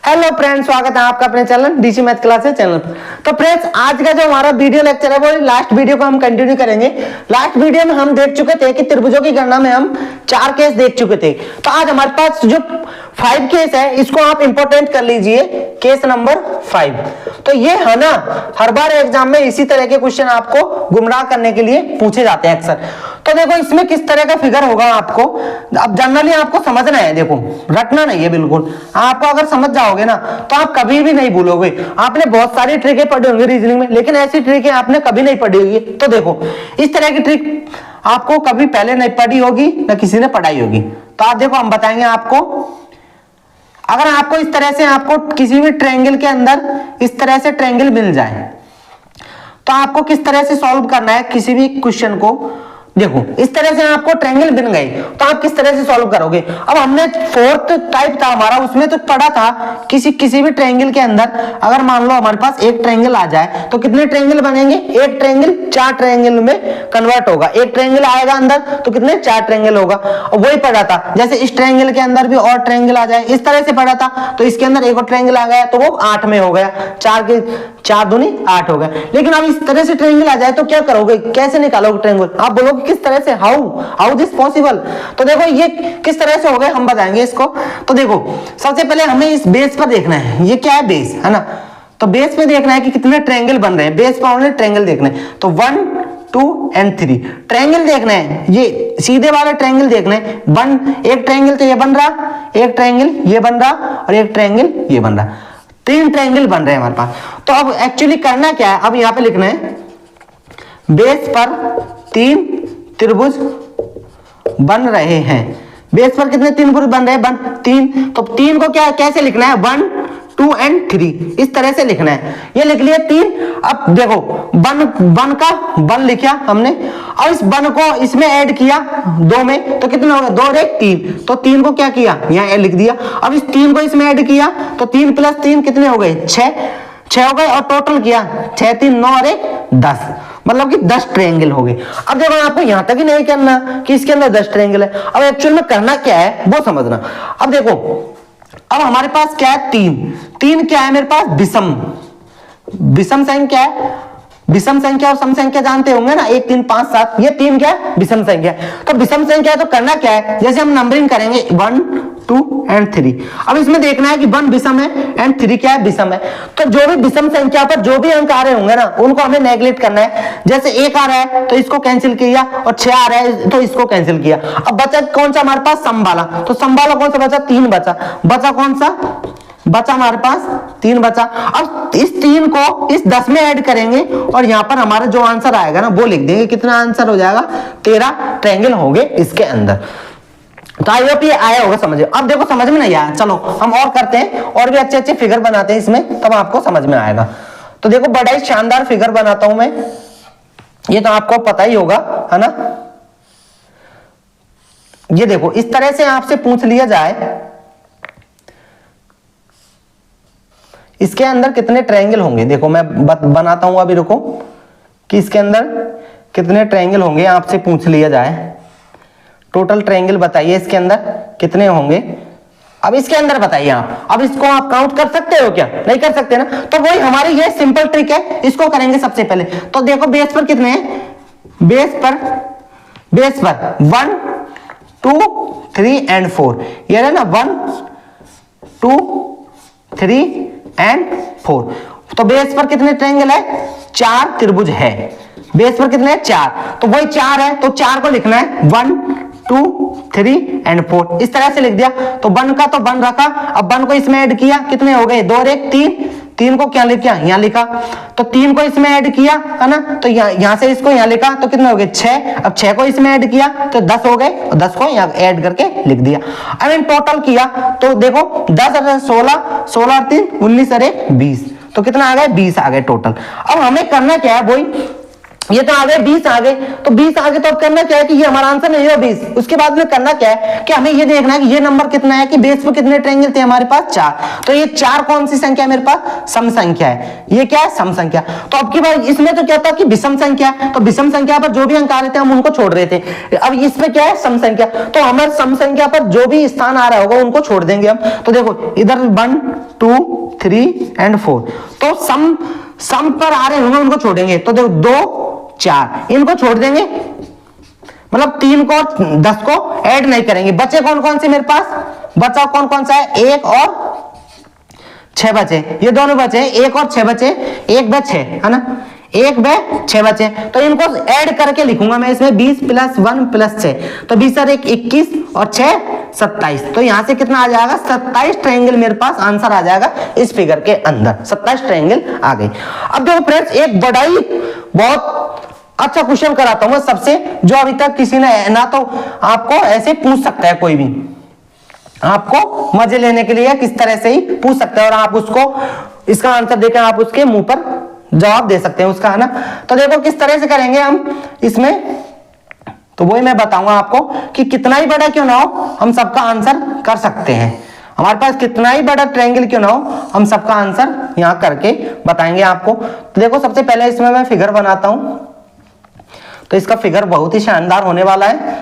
Hello friends, स्वागत है आपका अपने channel DC math classes channel पर। तो फ्रेंड्स, आज का जो हमारा वीडियो लेक्चर है वो लास्ट वीडियो को हम कंटिन्यू करेंगे। लास्ट वीडियो में हम देख चुके थे कि त्रिभुजों की गणना में हम 4 केस देख चुके थे। तो आज हमारे पास जो 5 केस है इसको आप इंपोर्टेंट कर लीजिए। Case number 5। तो ये है ना, हर बार एग्जाम में इसी तरह के क्वेश्चन आपको गुमराह करने के लिए पूछे जाते हैं अक्सर। तो देखो इसमें किस तरह का फिगर होगा आपको अब जनरली आपको समझना है। देखो रटना नहीं है बिल्कुल। आपको अगर समझ जाओगे ना तो आप कभी भी नहीं भूलोगे। आपने बहुत सारी ट्रिकें पढ़ी होंगी रीजनिंग में, लेकिन ऐसी ट्रिकें आपने कभी नहीं पढ़ी होगी। तो देखो इस तरह की ट्रिक आपको कभी पहले नहीं पढ़ी होगी, ना किसी ने पढ़ाई होगी। तो आप देखो हम बताएंगे आपको। अगर आपको इस तरह से आपको किसी भी ट्रायंगल के अंदर इस तरह से ट्रायंगल मिल जाए तो आपको किस तरह से सॉल्व करना है किसी भी क्वेश्चन को। देखो इस तरह से आपको ट्रायंगल बन गए तो आप किस तरह से सॉल्व करोगे। अब हमने फोर्थ टाइप था हमारा, उसमें तो पढ़ा था किसी भी ट्रायंगल के अंदर अगर मान लो हमारे पास एक ट्रायंगल आ जाए तो कितने ट्रायंगल बनेंगे। एक ट्रायंगल 4 ट्रायंगल में कन्वर्ट होगा। एक ट्रायंगल आएगा अंदर तो कितने 4 ट्रायंगल होगा। और वही पढ़ा था जैसे इस ट्रायंगल के अंदर भी और ट्रायंगल आ जाए, इस तरह से पढ़ा था। तो इसके अंदर एक और ट्रायंगल आ गया तो वो 8 में हो गया। 4 के 4 दूनी 8 हो गया। लेकिन अब इस तरह से ट्रायंगल आ जाए तो क्या करोगे, कैसे निकालोगे ट्रायंगल। आप बोलोगे किस तरह से, हाउ दिस पॉसिबल। तो देखो ये किस तरह से हो गए हम बताएंगे इसको। तो देखो सबसे पहले हमें इस बेस पर देखना है। ये क्या है, बेस है ना। तो बेस पे देखना है कि कितने ट्रायंगल बन रहे हैं। बेस पर हमने ट्रायंगल देखना है। तो 1 2 एंड 3 ट्रायंगल देखना है। ये सीधे वाले ट्रायंगल देखना है। एक ट्रायंगल तो ये बन रहा, एक ट्रायंगल ये बन रहा और एक ट्रायंगल ये बन रहा। 3 ट्रायंगल बन रहे हैं हमारे पास। तो अब एक्चुअली करना क्या है, अब यहां पे लिखना है बेस पर 3 त्रिभुज बन रहे हैं। बेस पर कितने त्रिभुज बन रहे हैं, 3। तो 3 को क्या कैसे लिखना है, 1 2 एंड 3 इस तरह से लिखना है। ये लिख लिया 3। अब देखो बन लिखा हमने। अब इस बन को इसमें ऐड किया 2 में तो कितना होगा, 2 और 1 3। तो 3 को क्या किया, यहाँ लिख दिया। अब इस 3 को इसमें ऐड किया तो 3 + 3 कितने हो गए, 6 हो गए। और टोटल किया 6 3 9 और 1 10, मतलब कि 10 ट्रायंगल हो गए। अब देखो आपको यहां तक ही नहीं करना कि इसके अंदर 10 ट्रायंगल है। अब एक्चुअल में करना क्या है वो समझना। अब देखो अब हमारे पास क्या है, 3 क्या है मेरे पास, विषम संख्या है। विषम संख्या और सम संख्या जानते होंगे ना, 1 3 5 7। ये 3 क्या है, विषम संख्या। तो विषम संख्या है तो करना क्या है, जैसे हम नंबरिंग करेंगे 1 2 एंड 3। अब इसमें देखना है कि 1 विषम है एंड 3 क्या है, विषम है। तो जो भी विषम संख्या पर जो भी अंक आ रहे होंगे ना उनको हमें नेगलेक्ट करना है। जैसे 1 आ रहा है तो इसको कैंसिल किया और 6 आ रहा है तो इसको कैंसिल किया। अब बचा कौन सा हमारे पास, सम वाला। तो सम वाला कौन सा बचा, 3 बचा कौन सा बचा हमारे पास, 3 बचा। अब इस 3 को इस 10 में ऐड करेंगे और यहां पर हमारा जो आंसर आएगा ना वो लिख देंगे। कितना आंसर हो जाएगा, 13 ट्रायंगल होंगे इसके अंदर। तो आई होप ये आया होगा समझ। अब देखो समझ में नहीं आया, चलो हम और करते हैं और भी अच्छे अच्छे फिगर बनाते हैं इसमें, तब आपको समझ में आएगा। तो देखो बड़ा ही शानदार फिगर बनाता हूं मैं, ये तो आपको पता ही होगा है ना। ये देखो इस तरह से आपसे पूछ लिया जाए इसके अंदर कितने ट्रायंगल होंगे। देखो मैं बनाता हूं अभी, रुको, कि इसके अंदर कितने ट्रायंगल होंगे आपसे पूछ लिया जाए। टोटल ट्रायंगल बताइए इसके अंदर कितने होंगे। अब इसके अंदर बताइए आप। अब इसको आप काउंट कर सकते हो क्या, नहीं कर सकते ना। तो वही हमारी ये सिंपल ट्रिक है, इसको करेंगे सबसे पहले। तो देखो बेस पर कितने हैं, बेस पर 1 2 3 एंड 4। ये है ना 1 2 3 एंड 4। तो बेस पर कितने ट्रायंगल है, 4 त्रिभुज है। बेस पर कितने हैं, 4। तो वही 4 है तो 4 को लिखना है 1 2 3 एंड 4 इस तरह से लिख दिया। तो 1 का तो 1 रखा। अब 1 को इसमें ऐड किया, कितने हो गए, 2 और 1 3। 3 को क्या लिखा, यहाँ लिखा। तो 3 को इसमें ऐड किया है ना, तो यहाँ से इसको यहाँ लिखा तो कितने हो गए, 6। अब 6 को इसमें ऐड किया तो 10 हो गए और 10 को यहाँ ऐड करके लिख दिया। अब इन टोटल किया तो देखो 10 और 16 16 और 3 19 और 1 20। तो कितना आ गया, 20 आ गए टोटल। अब हमें करना क्या है, वही ये तो आ गए 20 आ गए, तो 20 आ गए तो अब करना क्या है कि ये हमारा आंसर नहीं है 20। उसके बाद में करना क्या है कि हमें ये देखना है कि ये नंबर कितना है, कि बेस पे कितने ट्रायंगल थे हमारे पास 4। तो ये 4 कौन सी संख्या है मेरे पास, सम संख्या है। ये क्या है, सम संख्या। तो अब की बार इसमें तो क्या था कि विषम संख्या है, तो विषम संख्या पर जो भी अंक आ रहे थे हम उनको छोड़ रहे थे। अब इसमें क्या है, सम संख्या, तो हमारे सम संख्या पर जो भी स्थान आ रहा होगा उनको छोड़ देंगे हम। तो देखो इधर 1 2 3 एंड 4, तो सम पर आ रहे होंगे उनको छोड़ेंगे। तो देखो 2 4 इनको छोड़ देंगे, मतलब 3 को 10 को ऐड नहीं करेंगे। बचे कौन कौन से मेरे पास, बचा कौन कौन सा है, 1 और 6 बचे, ये दोनों बचे, 1 और 6 बचे, 1 व 6 है ना, 1 व 6 बचे। तो इनको ऐड करके लिखूंगा मैं इसमें 20 + 1 + 6, तो 20 और 1 21 और 6 27। तो यहां से कितना आ जाएगा, 27 ट्रायंगल मेरे पास आंसर आ जाएगा इस फिगर के अंदर, 27 ट्रायंगल आ गई। अब देखो फ्रेंड्स, एक बड़ा ही बहुत अच्छा क्वेश्चन कराता हूं सबसे, जो अभी तक किसी ने ना, तो आपको ऐसे पूछ सकता है कोई भी, आपको मजे लेने के लिए किस तरह से ही पूछ सकता है और आप उसको इसका आंसर देकर आप उसके मुंह पर जवाब दे सकते हैं उसका, है ना। तो देखो किस तरह से करेंगे हम इसमें, तो वही मैं बताऊंगा आपको कि कितना ही बड़ा क्यों ना हो हम सबका आंसर कर सकते हैं। हमारे पास कितना ही बड़ा ट्रायंगल क्यों ना हो हम सबका आंसर यहां करके बताएंगे आपको। तो देखो सबसे पहले इसमें मैं फिगर बनाता हूं, तो इसका फिगर बहुत ही शानदार होने वाला है।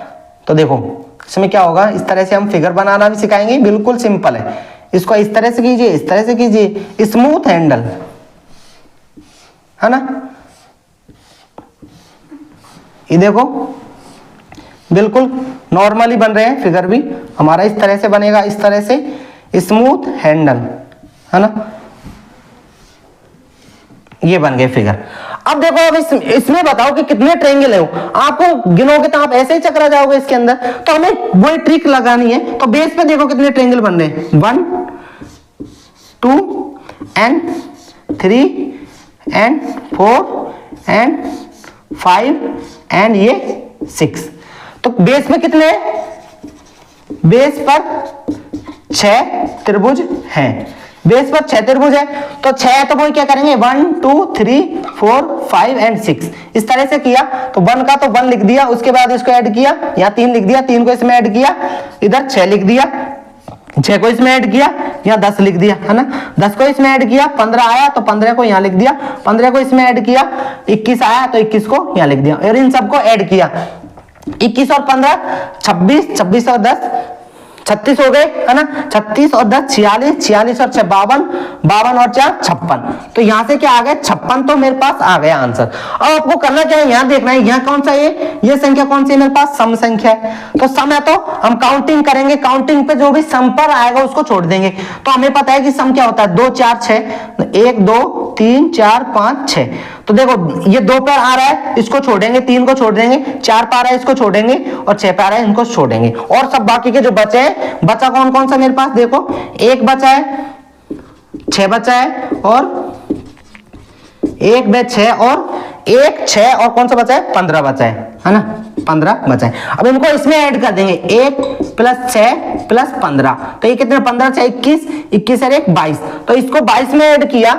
तो देखो इसमें क्या होगा, इस तरह से हम फिगर बनाना भी सिखाएंगे, बिल्कुल सिंपल है। इसको इस तरह से कीजिए, इस तरह से कीजिए, स्मूथ हैंडल, है ना। ये देखो बिल्कुल नॉर्मली बन रहे हैं, फिगर भी हमारा इस तरह से बनेगा, इस तरह से स्मूथ हैंडल, है ना। ये बन गए फिगर। अब देखो अब इसमें बताओ कि कितने ट्रायंगल है। आपको गिनोगे तो आप ऐसे ही चकरा जाओगे इसके अंदर, तो हमें वही ट्रिक लगानी है। तो बेस पे देखो कितने ट्रायंगल बन रहे हैं, 1 2 एंड 3 एंड 4 एंड 5 एंड ये 6। तो बेस में कितने हैं, बेस पर 6 त्रिभुज हैं, बेस पर 6 त्रिभुज है। तो 6 है तो वही क्या करेंगे, 1 2 3 4 5 एंड 6 इस तरह से किया। तो 1 का तो 1 लिख दिया, उसके बाद इसको ऐड किया, यहाँ 3 लिख दिया, 3 को इसमें ऐड किया, इधर 6 लिख दिया, 6 को इसमें ऐड किया, यहाँ 10 लिख दिया, है ना। 10 को इसमें ऐड किया, 15 आया तो 15 को यहाँ लिख दिया, 15 को इसमें ऐड किया, 21 आया तो 21 को यहाँ लिख दिया, और इन सबको ऐड किया। 21 और 15 26, 26 और 10 36 हो गए, है ना। 36 और 10 46, 46 और 6 52, 52 और 4 56। तो यहां से क्या आ गया, 56 तो मेरे पास आ गया आंसर। अब आपको करना क्या है, यहां देखना है यहाँ कौन सा ये संख्या कौन सी है मेरे पास, सम संख्या है। तो सम है तो हम काउंटिंग करेंगे, काउंटिंग पे जो भी सम पर आएगा उसको छोड़ देंगे। तो हमें पता है कि सम क्या होता है, 2 4 6, 1 2 3 4 5 6। तो देखो ये 2 पर आ रहा है, इसको छोड़ेंगे, 3 को छोड़ देंगे, 4 पर आ रहा है इसको छोड़ेंगे, और 6 पर आ रहा है इनको छोड़ेंगे, और सब बाकी के जो बचे हैं, बचा कौन कौन सा मेरे पास, देखो 1 बचा है, 6 बचा है, और 1 व 6 और 1 6 और कौन सा बचा है, 15 बचा है ना, 15 बचा है। अब इनको इसमें ऐड कर देंगे, 1 + 6 + 15, तो ये कितने, 15 6 21, 21 और 1 22। तो इसको 22 में ऐड किया,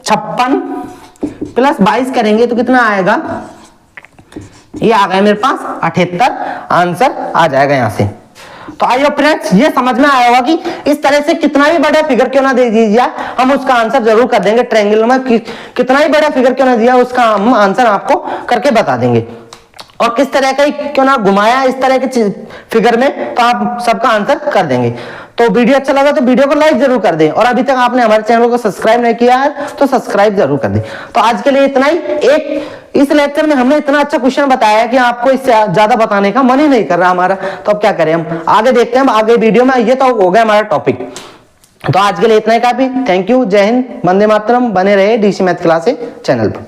56 + 22 करेंगे तो कितना आएगा, ये आ गया मेरे पास 78 आंसर आ जाएगा यहां से। तो आई होप फ्रेंड्स ये समझ में आया होगा कि इस तरह से कितना भी बड़ा फिगर क्यों ना दे दीजिए हम उसका आंसर जरूर कर देंगे। ट्रायंगल में कितना ही बड़ा फिगर क्यों ना दिया उसका हम आंसर आपको करके बता देंगे, और किस तरह का क्यों ना घुमाया इस तरह के फिगर में तो आप सबका आंसर कर देंगे। तो वीडियो अच्छा लगा तो वीडियो को लाइक जरूर कर दें, और अभी तक आपने हमारे चैनल को सब्सक्राइब नहीं किया है तो सब्सक्राइब जरूर कर दें। तो आज के लिए इतना ही। इस लेक्चर में हमने इतना अच्छा क्वेश्चन बताया है कि आपको इससे ज्यादा बताने का मन ही नहीं कर रहा हमारा, तो अब क्या करें, हम आगे देखते हैं, हम आगे वीडियो में। ये तो हो गया हमारा टॉपिक। तो आज के लिए इतना ही काफी। थैंक यू, जय हिंद, वंदे मातरम। बने रहे डीसी मैथ क्लासेस चैनल पर।